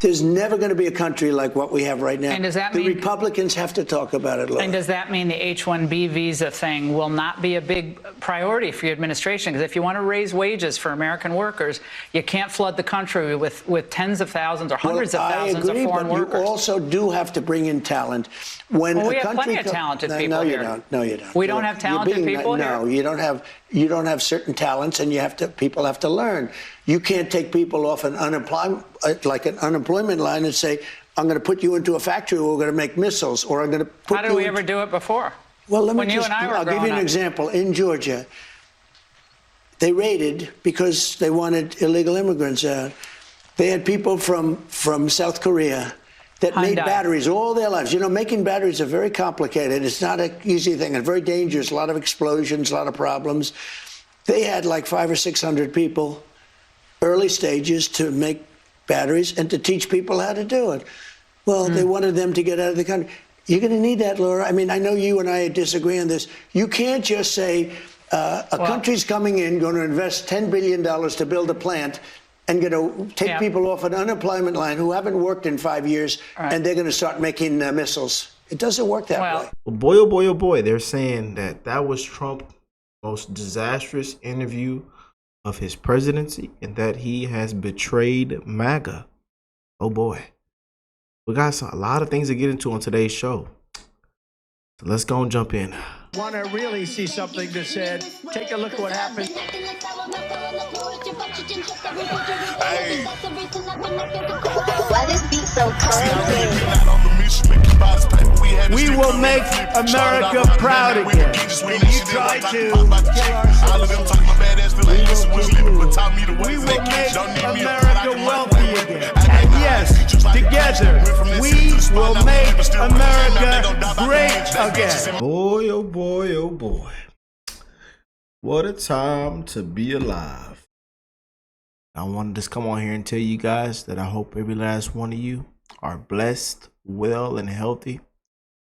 There's never going to be a country like what we have right now. And does that the mean Republicans have to talk about it, Laura. And does that mean the H-1B visa thing will not be a big priority for your administration? Because if you want to raise wages for American workers, you can't flood the country with tens of thousands or hundreds of thousands of foreign workers. You also do have to bring in talent. When we have plenty of talented people here. No, you don't. We don't have talented people here? No, you don't have. You don't have certain talents, and people have to learn. You can't take people off an unemployment line and say, I'm going to put you into a factory where we're going to make missiles, or I'm going to put How did we ever do it before? Well, I'll give you an example. In Georgia, they raided because they wanted illegal immigrants out. They had people from South Korea that made batteries all their lives. You know, making batteries are very complicated. It's not an easy thing and very dangerous. A lot of explosions, a lot of problems. They had like 500 or 600 people, early stages, to make batteries and to teach people how to do it. Well, they wanted them to get out of the country. You're going to need that, Laura. I mean, I know you and I disagree on this. You can't just say a country's coming in, going to invest $10 billion to build a plant, and going to take people off an unemployment line who haven't worked in 5 years, and they're going to start making missiles. It doesn't work that way. Well, boy, oh boy, oh boy, they're saying that was Trump's most disastrous interview of his presidency, and that he has betrayed MAGA. Oh boy. We got a lot of things to get into on today's show. So let's go and jump in. Want to really see something that said, take a look at what happened. Hey. Why this beat so cold? We will make America proud again. And you try to kill our we will make America wealthy again. And yes, together, we will make America great again. Boy, oh boy, oh boy. What a time to be alive. I wanted to just come on here and tell you guys that I hope every last one of you are blessed, well, and healthy.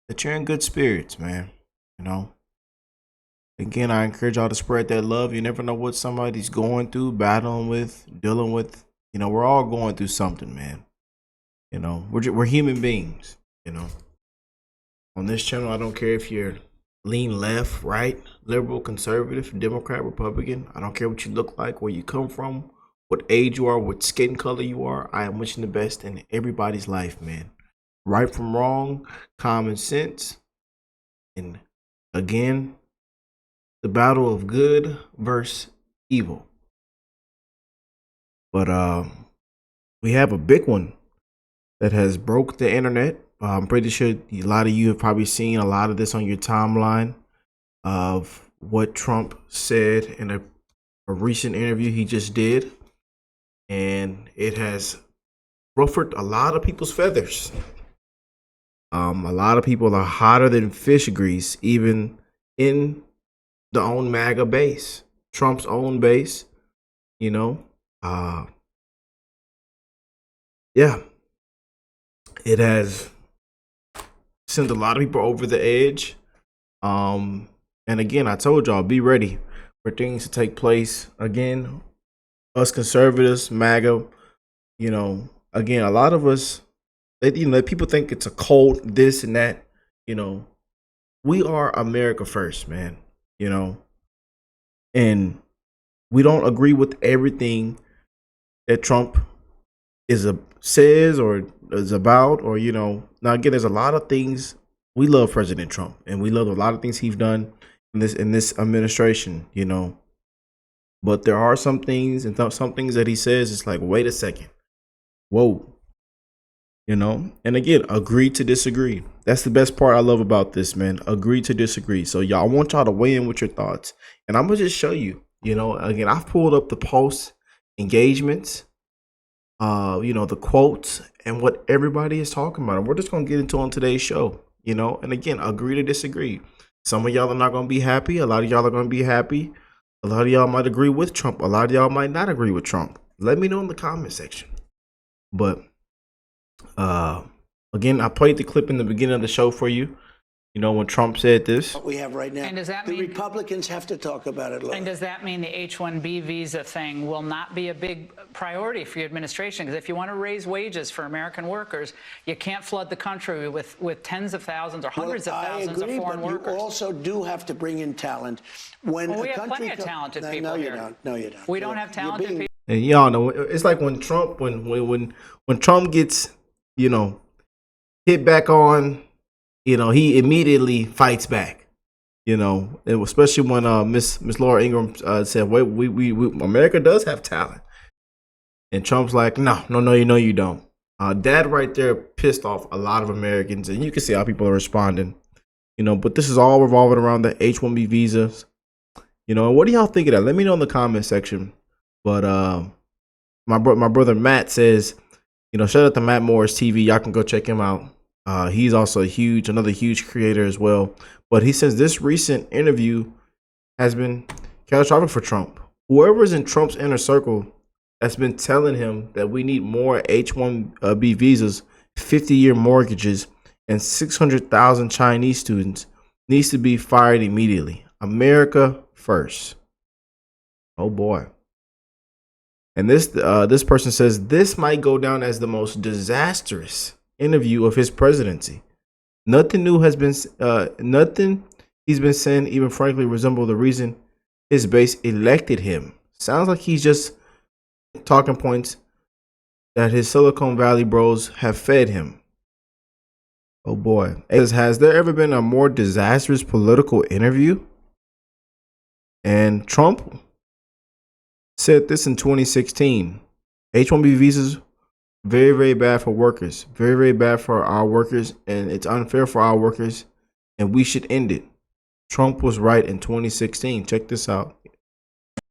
That you're in good spirits, man. You know. Again, I encourage y'all to spread that love. You never know what somebody's going through, battling with, dealing with. You know, we're all going through something, man. You know, we're human beings, you know. On this channel, I don't care if you're lean left, right, liberal, conservative, Democrat, Republican. I don't care what you look like, where you come from, what age you are, what skin color you are. I am wishing the best in everybody's life, man. Right from wrong, common sense. And again, the battle of good versus evil. But we have a big one that has broke the internet. I'm pretty sure a lot of you have probably seen a lot of this on your timeline of what Trump said in a recent interview he just did. And it has ruffled a lot of people's feathers. A lot of people are hotter than fish grease, even in the own MAGA base, Trump's own base, you know. Yeah, it has sent a lot of people over the edge. And again, I told y'all, be ready for things to take place. Again, us conservatives, MAGA, you know, again, a lot of us, people think it's a cult, this and that. You know, we are America first, man. You know, and we don't agree with everything that Trump says or is about, or, you know. Now again, there's a lot of things. We love President Trump, and we love a lot of things he's done in this administration, you know. But there are some things and some things that he says, it's like, wait a second, whoa, you know. And again, agree to disagree. That's the best part I love about this, man. Agree to disagree. So y'all, I want y'all to weigh in with your thoughts, and I'm gonna just show you. You know, again, I've pulled up the post engagements, you know, the quotes and what everybody is talking about. And we're just going to get into on today's show, you know, and again, agree to disagree. Some of y'all are not going to be happy. A lot of y'all are going to be happy. A lot of y'all might agree with Trump. A lot of y'all might not agree with Trump. Let me know in the comment section. But again, I played the clip in the beginning of the show for you. You know, when Trump said this, what we have right now. And does that the mean Republicans have to talk about it later. And does that mean the H-1B visa thing will not be a big priority for your administration? Because if you want to raise wages for American workers, you can't flood the country with tens of thousands or hundreds of thousands of foreign workers. You also do have to bring in talent. When we a have country plenty of talented people no, you here. don't. No, you don't. We don't have talented people. and y'all know, it's like when Trump, when Trump gets, you know, hit back on, you know, he immediately fights back. You know, and especially when Miss Laura Ingraham said, "Wait, we America does have talent," and Trump's like, "No, you don't." That right there pissed off a lot of Americans, and you can see how people are responding. You know, but this is all revolving around the H-1B visas. You know, what do y'all think of that? Let me know in the comment section. But my brother Matt says, you know, shout out to Matt Morris TV. Y'all can go check him out. He's also another huge creator as well. But he says this recent interview has been catastrophic for Trump. Whoever's in Trump's inner circle that's been telling him that we need more H-1B visas, 50-year mortgages, and 600,000 Chinese students needs to be fired immediately. America first. Oh boy. And this person says this might go down as the most disastrous interview of his presidency. Nothing new has been nothing he's been saying even frankly resemble the reason his base elected him. Sounds like he's just talking points that his Silicon Valley bros have fed him. Oh boy. Has there ever been a more disastrous political interview? And Trump said this in 2016. H-1B visas, very, very bad for workers. Very, very bad for our workers. And it's unfair for our workers. And we should end it. Trump was right in 2016. Check this out.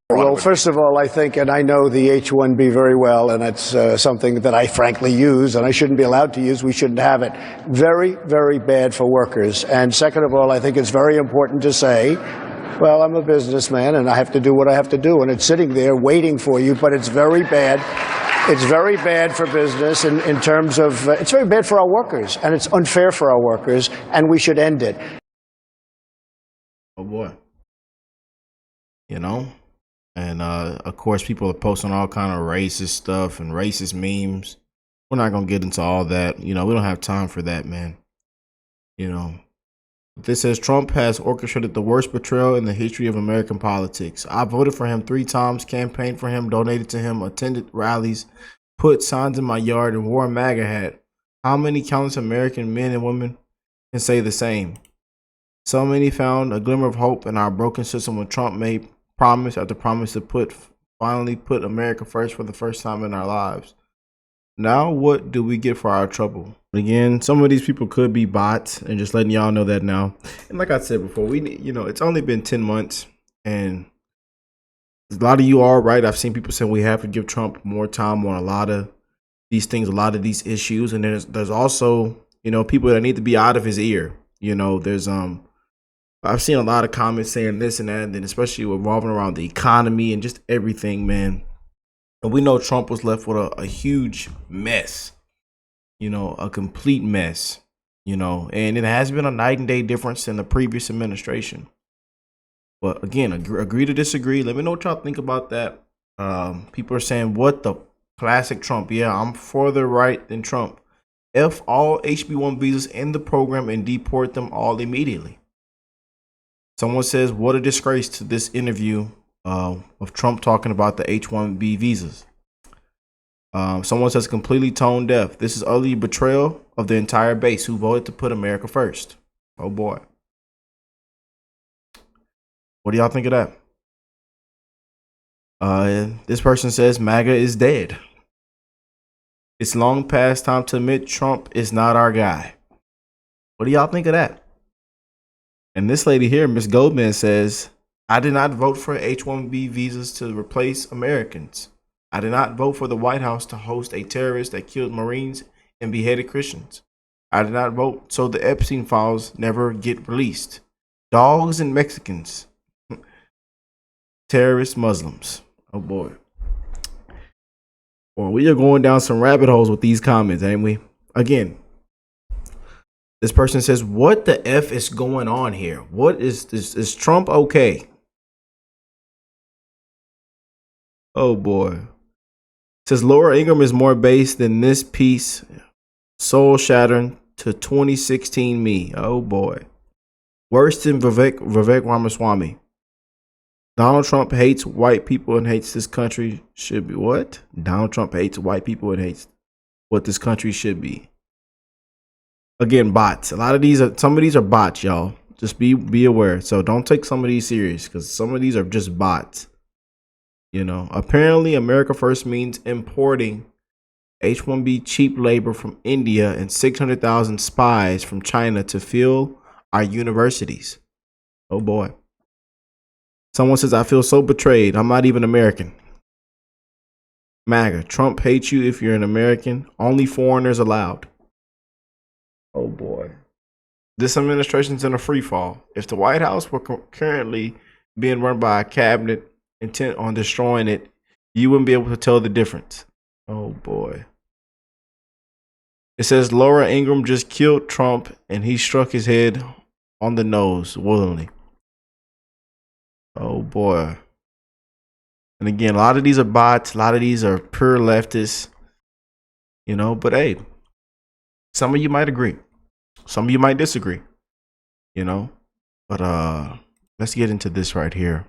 Well, first of all, I think, and I know the H-1B very well, and it's something that I frankly use, and I shouldn't be allowed to use. We shouldn't have it. Very, very bad for workers. And second of all, I think it's very important to say, well, I'm a businessman, and I have to do what I have to do, and it's sitting there waiting for you, but it's very bad. It's very bad for business in terms of, it's very bad for our workers, and it's unfair for our workers, and we should end it. Oh, boy. You know? And, of course, people are posting all kind of racist stuff and racist memes. We're not going to get into all that. You know, we don't have time for that, man. You know, this says Trump has orchestrated the worst betrayal in the history of American politics. I voted for him 3 times, campaigned for him, donated to him, attended rallies, put signs in my yard, and wore a Maga hat. How many countless American men and women can say the same? So many found a glimmer of hope in our broken system when Trump made promise after promise to finally put America first for the first time in our lives. Now, what do we get for our trouble? Again, some of these people could be bots, and just letting y'all know that now. And like I said before, it's only been 10 months, and a lot of you are right. I've seen people saying we have to give Trump more time on a lot of these things, a lot of these issues, and there's also, you know, people that need to be out of his ear. You know, there's I've seen a lot of comments saying this and that, and then especially revolving around the economy and just everything, man. And we know Trump was left with a huge mess, you know, a complete mess, you know, and it has been a night and day difference in the previous administration. But again, agree to disagree. Let me know what y'all think about that. People are saying, what the classic Trump? Yeah, I'm further right than Trump. F all HB1 visas in the program and deport them all immediately. Someone says, what a disgrace to this interview of Trump talking about the H-1B visas. Someone says completely tone deaf. This is early betrayal of the entire base who voted to put America first. Oh boy. What do y'all think of that? This person says MAGA is dead. It's long past time to admit Trump is not our guy. What do y'all think of that? And this lady here, Miss Goldman, says, I did not vote for H-1B visas to replace Americans. I did not vote for the White House to host a terrorist that killed Marines and beheaded Christians. I did not vote so the Epstein files never get released. Dogs and Mexicans. Terrorist Muslims. Oh boy. Well, we are going down some rabbit holes with these comments, ain't we? Again, This person says, what the F is going on here? What is this? Is Trump okay? Oh boy. It says Laura Ingraham is more base than this piece. Soul shattering to 2016 me. Oh boy. Worse than Vivek Ramaswamy. Donald Trump hates white people and hates this country should be. What? Donald Trump hates white people and hates what this country should be. Again, bots. Some of these are bots, y'all. Just be aware. So don't take some of these serious because some of these are just bots. You know, apparently America First means importing H-1B cheap labor from India and 600,000 spies from China to fill our universities. Oh boy. Someone says, I feel so betrayed. I'm not even American. Maga, Trump hates you if you're an American. Only foreigners allowed. Oh boy. This administration's in a free fall. If the White House were currently being run by a cabinet intent on destroying it, you wouldn't be able to tell the difference. Oh boy. It says Laura Ingraham just killed Trump and he struck his head on the nose willingly. Oh boy. And again, a lot of these are bots. A lot of these are pure leftists. You know, but hey, some of you might agree. Some of you might disagree. You know, but let's get into this right here.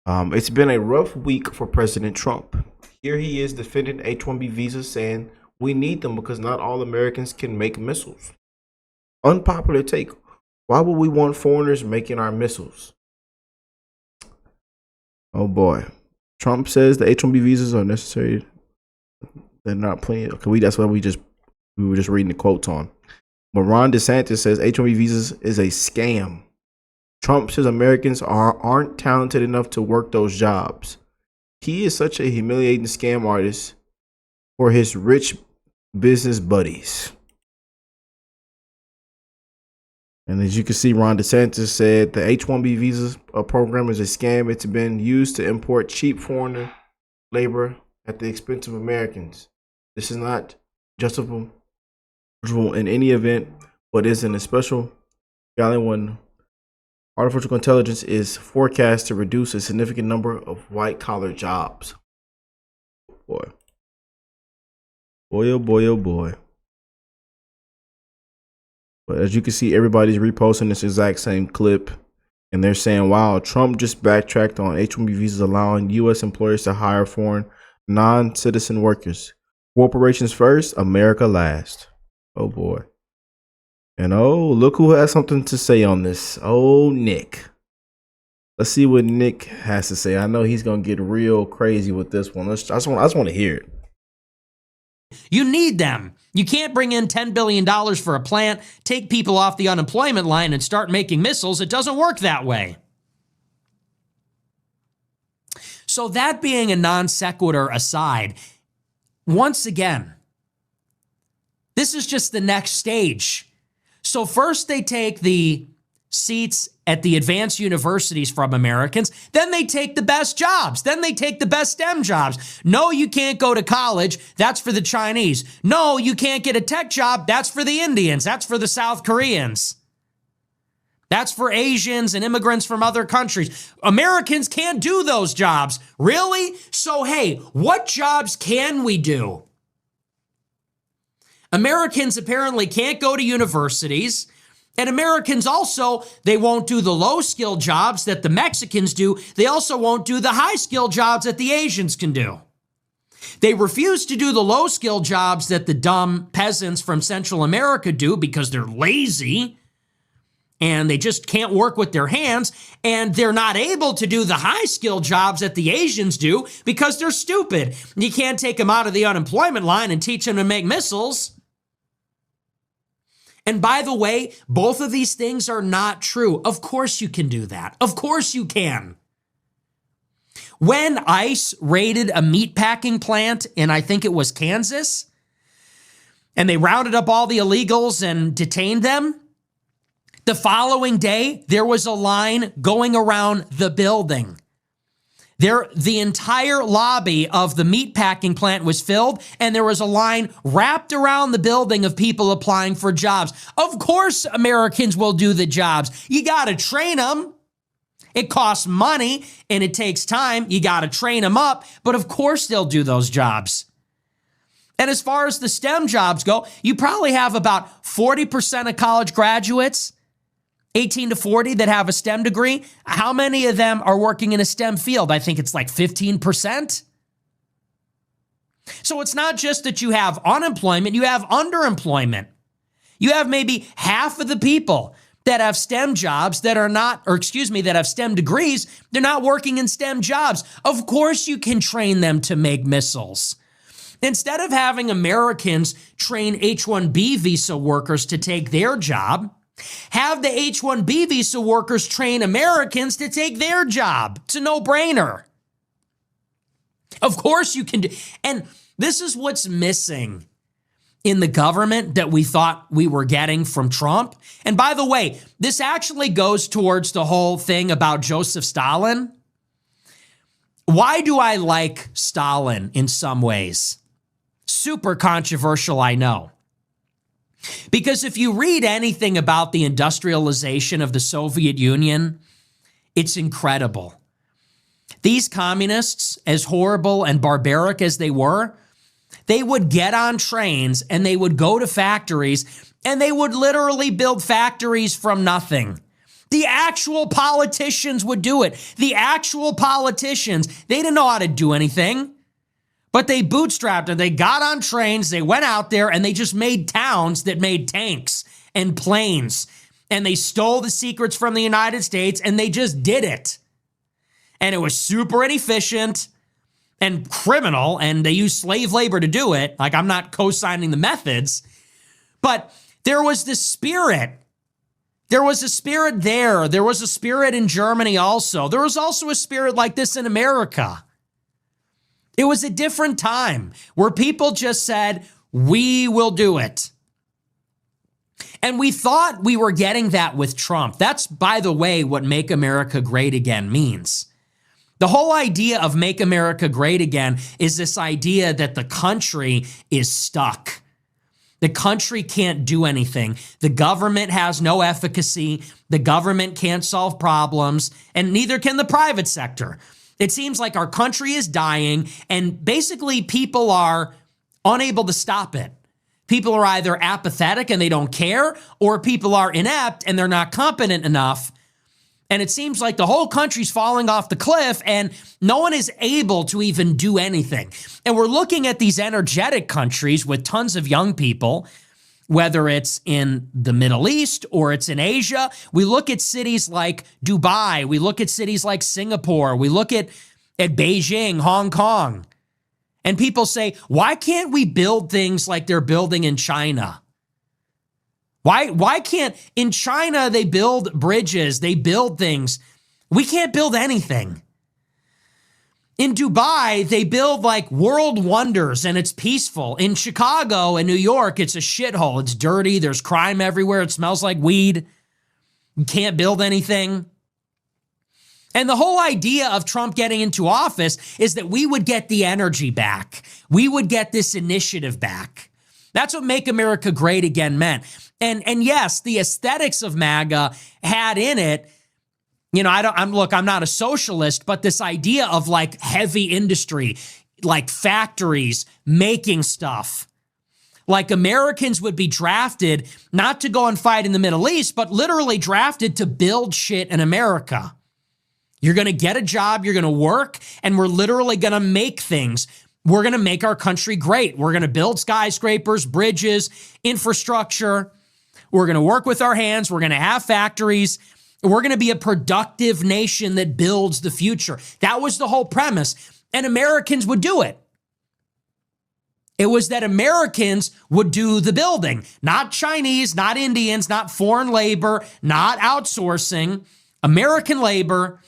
It's been a rough week for President Trump. Here he is defending H-1B visas, saying we need them because not all Americans can make missiles. Unpopular take. Why would we want foreigners making our missiles? Oh boy. Trump says the H-1B visas are necessary. They're not plenty. Okay, that's what we were just reading the quotes on. But Ron DeSantis says H-1B visas is a scam. Trump says Americans aren't talented enough to work those jobs. He is such a humiliating scam artist for his rich business buddies. And as you can see, Ron DeSantis said the H-1B visa program is a scam. It's been used to import cheap foreign labor at the expense of Americans. This is not justifiable in any event, but is an especially gallant when artificial intelligence is forecast to reduce a significant number of white-collar jobs. Boy. Boy, oh boy, oh boy. But as you can see, everybody's reposting this exact same clip. And they're saying, wow, Trump just backtracked on H-1B visas allowing U.S. employers to hire foreign non-citizen workers. Corporations first, America last. Oh, boy. And oh, look who has something to say on this. Oh, Nick. Let's see what Nick has to say. I know he's going to get real crazy with this one. I just want to hear it. You need them. You can't bring in $10 billion for a plant, take people off the unemployment line, and start making missiles. It doesn't work that way. So that being a non sequitur aside, once again, this is just the next stage. So first they take the seats at the advanced universities from Americans, then they take the best jobs, then they take the best STEM jobs. No, you can't go to college, that's for the Chinese. No, you can't get a tech job, that's for the Indians, that's for the South Koreans. That's for Asians and immigrants from other countries. Americans can't do those jobs. Really? So hey, what jobs can we do? Americans apparently can't go to universities. And Americans also, they won't do the low-skill jobs that the Mexicans do. They also won't do the high-skill jobs that the Asians can do. They refuse to do the low-skill jobs that the dumb peasants from Central America do because they're lazy and they just can't work with their hands. And they're not able to do the high-skill jobs that the Asians do because they're stupid. You can't take them out of the unemployment line and teach them to make missiles. And by the way, both of these things are not true. Of course you can do that. Of course you can. When ICE raided a meatpacking plant in, I think it was Kansas, and they rounded up all the illegals and detained them, the following day, there was a line going around the building. The entire lobby of the meatpacking plant was filled, and there was a line wrapped around the building of people applying for jobs. Of course, Americans will do the jobs. You got to train them. It costs money, and it takes time. You got to train them up, but of course they'll do those jobs. And as far as the STEM jobs go, you probably have about 40% of college graduates, 18 to 40, that have a STEM degree. How many of them are working in a STEM field? I think it's like 15%. So it's not just that you have unemployment, you have underemployment. You have maybe half of the people that have STEM jobs that are not, that have STEM degrees, they're not working in STEM jobs. Of course you can train them to make missiles. Instead of having Americans train H-1B visa workers to take their job, have the H-1B visa workers train Americans to take their job. It's a no-brainer. Of course you can do, and this is what's missing in the government that we thought we were getting from Trump. And by the way, this actually goes towards the whole thing about Joseph Stalin. Why do I like Stalin in some ways? Super controversial, I know. Because if you read anything about the industrialization of the Soviet Union, it's incredible. These communists, as horrible and barbaric as they were, they would get on trains and they would go to factories and they would literally build factories from nothing. The actual politicians would do it. The actual politicians, they didn't know how to do anything. But they bootstrapped and they got on trains, they went out there and they just made towns that made tanks and planes. And they stole the secrets from the United States and they just did it. And it was super inefficient and criminal, and they used slave labor to do it. Like, I'm not co-signing the methods, but there was this spirit. There was a spirit there. There was a spirit in Germany also. There was also a spirit like this in America. It was a different time where people just said, we will do it. And we thought we were getting that with Trump. That's, by the way, what Make America Great Again means. The whole idea of Make America Great Again is this idea that the country is stuck. The country can't do anything. The government has no efficacy. The government can't solve problems, and neither can the private sector. It seems like our country is dying, and basically people are unable to stop it. People are either apathetic and they don't care, or people are inept and they're not competent enough. And it seems like the whole country's falling off the cliff and no one is able to even do anything. And we're looking at these energetic countries with tons of young people, whether it's in the Middle East or it's in Asia. We look at cities like Dubai. We look at cities like Singapore. We look at Beijing, Hong Kong. And people say, why can't we build things like they're building in China? Why can't, in China, they build bridges, they build things. We can't build anything. In Dubai, they build like world wonders and it's peaceful. In Chicago and New York, it's a shithole. It's dirty. There's crime everywhere. It smells like weed. You can't build anything. And the whole idea of Trump getting into office is that we would get the energy back. We would get this initiative back. That's what Make America Great Again meant. And yes, the aesthetics of MAGA had in it, you know, I'm not a socialist, but this idea of like heavy industry, like factories making stuff. Like Americans would be drafted not to go and fight in the Middle East, but literally drafted to build shit in America. You're going to get a job, you're going to work, and we're literally going to make things. We're going to make our country great. We're going to build skyscrapers, bridges, infrastructure. We're going to work with our hands. We're going to have factories. We're going to be a productive nation that builds the future. That was the whole premise. And Americans would do it. It was that Americans would do the building, not Chinese, not Indians, not foreign labor, not outsourcing. American labor,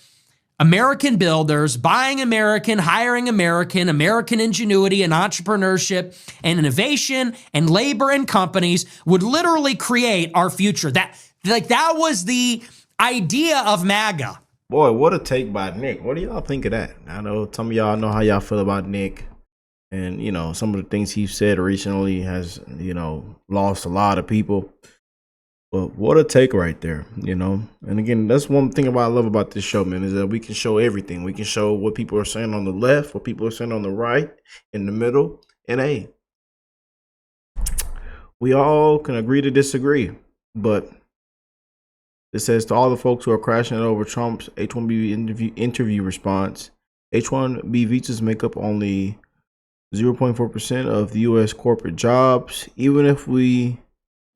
American builders, buying American, hiring American, American ingenuity and entrepreneurship and innovation and labor and companies would literally create our future. That was the idea of MAGA. Boy, what a take by Nick. What do y'all think of that? I know some of y'all know how y'all feel about Nick. And, you know, some of the things he said recently has, you know, lost a lot of people. But what a take right there, you know. And again, that's one thing I love about this show, man, is that we can show everything. We can show what people are saying on the left, what people are saying on the right, in the middle. And, hey, we all can agree to disagree. But it says to all the folks who are crashing over Trump's H-1B interview response, H-1B visas make up only 0.4% of the U.S. corporate jobs. Even if we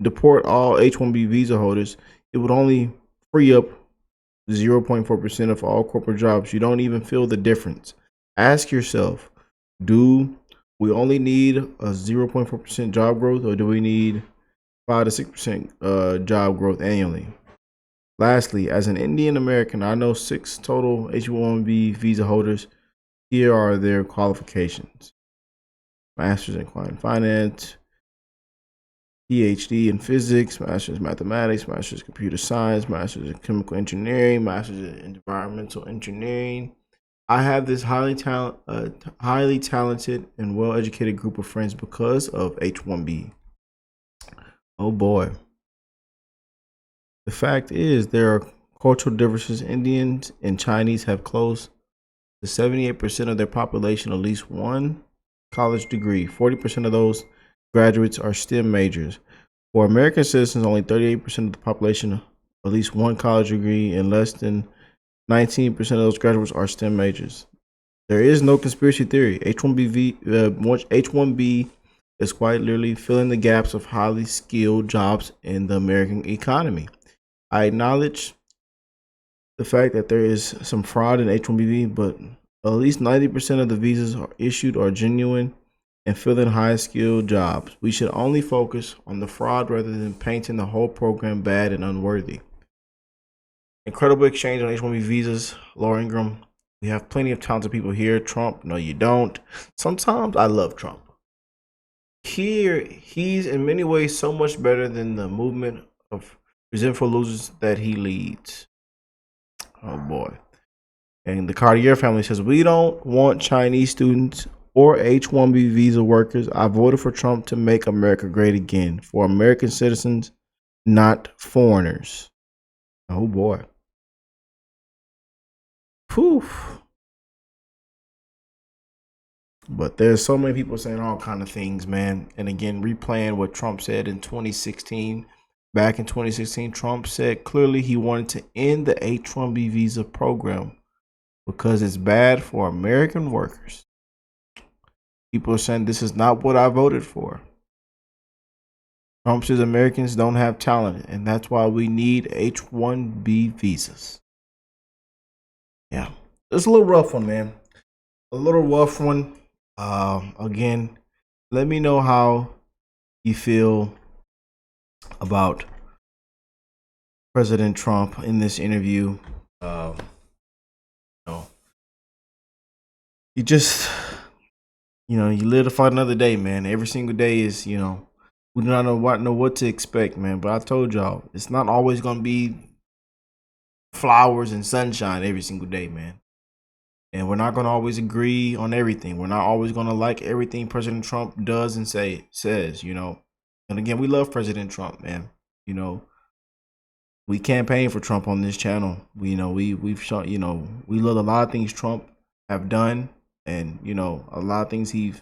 deport all H-1B visa holders, it would only free up 0.4% of all corporate jobs. You don't even feel the difference. Ask yourself, do we only need a 0.4% job growth, or do we need 5 to 6% job growth annually? Lastly, as an Indian American, I know 6 total H-1B visa holders. Here are their qualifications: Master's in Client Finance, PhD in Physics, Master's in Mathematics, Master's in Computer Science, Master's in Chemical Engineering, Master's in Environmental Engineering. I have this highly talented and well-educated group of friends because of H-1B. Oh boy. The fact is, there are cultural differences. Indians and Chinese have close to 78% of their population at least one college degree. 40% of those graduates are STEM majors. For American citizens, only 38% of the population at least one college degree, and less than 19% of those graduates are STEM majors. There is no conspiracy theory. H-1B is quite literally filling the gaps of highly skilled jobs in the American economy. I acknowledge the fact that there is some fraud in H-1B, but at least 90% of the visas are issued are genuine and filling high-skilled jobs. We should only focus on the fraud rather than painting the whole program bad and unworthy. Incredible exchange on H-1B visas. Laura Ingram, we have plenty of talented people here. Trump, no, you don't. Sometimes I love Trump. Here, he's in many ways so much better than the movement of resentful losers that he leads. Oh boy. And the Cartier family says, we don't want Chinese students or H-1B visa workers. I voted for Trump to make America great again, for American citizens, not foreigners. Oh boy. Whew. But there's so many people saying all kind of things, man. And again, replaying what Trump said in 2016. Back in 2016, Trump said clearly he wanted to end the H-1B visa program because it's bad for American workers. People are saying this is not what I voted for. Trump says Americans don't have talent, and that's why we need H-1B visas. Yeah, it's a little rough one, man. A little rough one. Again, let me know how you feel about President Trump in this interview. You just, you live to fight another day, man. Every single day is, we do not know what to expect, man. But I told y'all, it's not always going to be flowers and sunshine every single day, man. And we're not going to always agree on everything. We're not always going to like everything President Trump does and says. And again, we love President Trump, man. We campaign for Trump on this channel. We've shown, we love a lot of things Trump have done, and a lot of things he's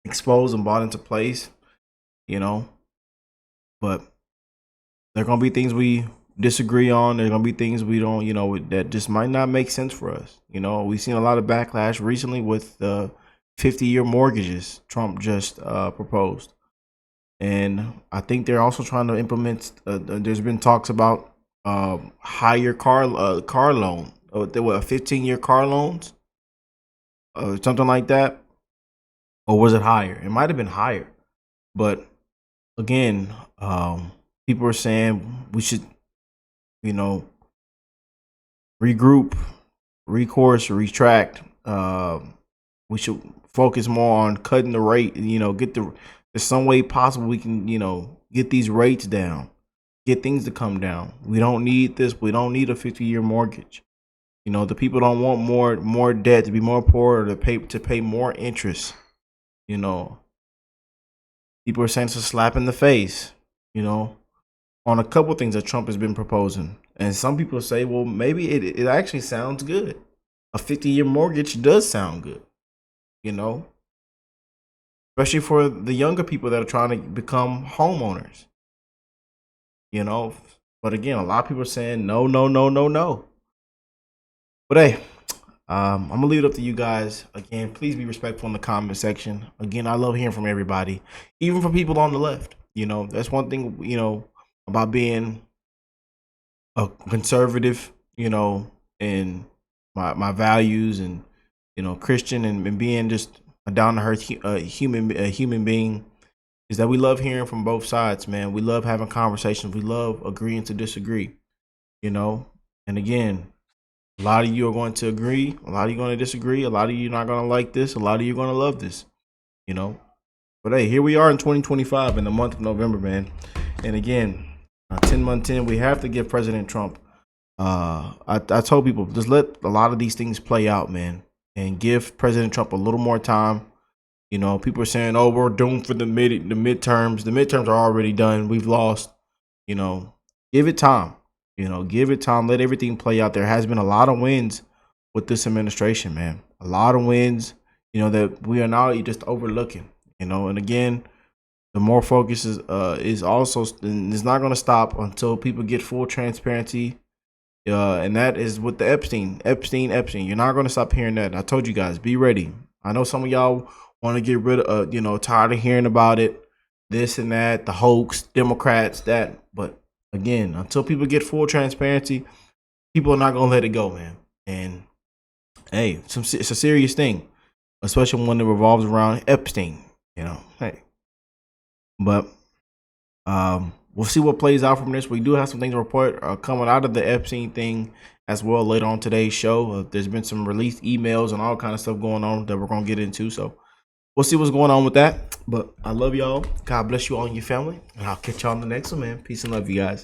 exposed and brought into place. But there are gonna be things we disagree on. There's gonna be things we don't, that just might not make sense for us. We've seen a lot of backlash recently with the 50-year mortgages Trump just proposed. And I think they're also trying to implement. There's been talks about higher car loan. There were 15-year car loans, something like that, or was it higher? It might have been higher. But again, people are saying we should, regroup, retract. We should focus more on cutting the rate. There's some way possible we can, get these rates down, get things to come down. We don't need this. We don't need a 50-year mortgage. You know, the people don't want more debt, to be more poor, or to pay more interest. You know, people are saying it's a slap in the face, you know, on a couple things that Trump has been proposing. And some people say, well, maybe it actually sounds good. A 50-year mortgage does sound good, you know, especially for the younger people that are trying to become homeowners, you know. But again, a lot of people are saying no, no, no, no, no. But hey, I'm gonna leave it up to you guys. Again, please be respectful in the comment section. Again, I love hearing from everybody, even from people on the left. You know, that's one thing, you know, about being a conservative, you know, and my values, and, you know, Christian, and being just a down to earth human being, is that we love hearing from both sides, man. We love having conversations. We love agreeing to disagree, you know. And again, a lot of you are going to agree. A lot of you are going to disagree. A lot of you are not going to like this. A lot of you are going to love this, you know. But hey, here we are in 2025 in the month of November, man. And again, 10 months in, we have to give President Trump, I told people, just let a lot of these things play out, man, and give President Trump a little more time. You know, people are saying, oh, we're doomed for the midterms. The midterms are already done. We've lost. You know, give it time. You know, give it time. Let everything play out. There has been a lot of wins with this administration, man. A lot of wins, you know, that we are now just overlooking, you know. And again, the more focus is also, and it's not going to stop until people get full transparency. And that is with the Epstein. You're not going to stop hearing that. I told you guys, be ready. I know some of y'all want to get rid of, you know, tired of hearing about it, this and that, the hoax, Democrats, that. But again, until people get full transparency, people are not going to let it go, man. And hey, it's a serious thing, especially when it revolves around Epstein, you know. Hey, but we'll see what plays out from this. We do have some things to report coming out of the Epstein thing as well later on today's show. There's been some released emails and all kind of stuff going on that we're going to get into. So we'll see what's going on with that. But I love y'all. God bless you all and your family. And I'll catch y'all on the next one, man. Peace and love, you guys.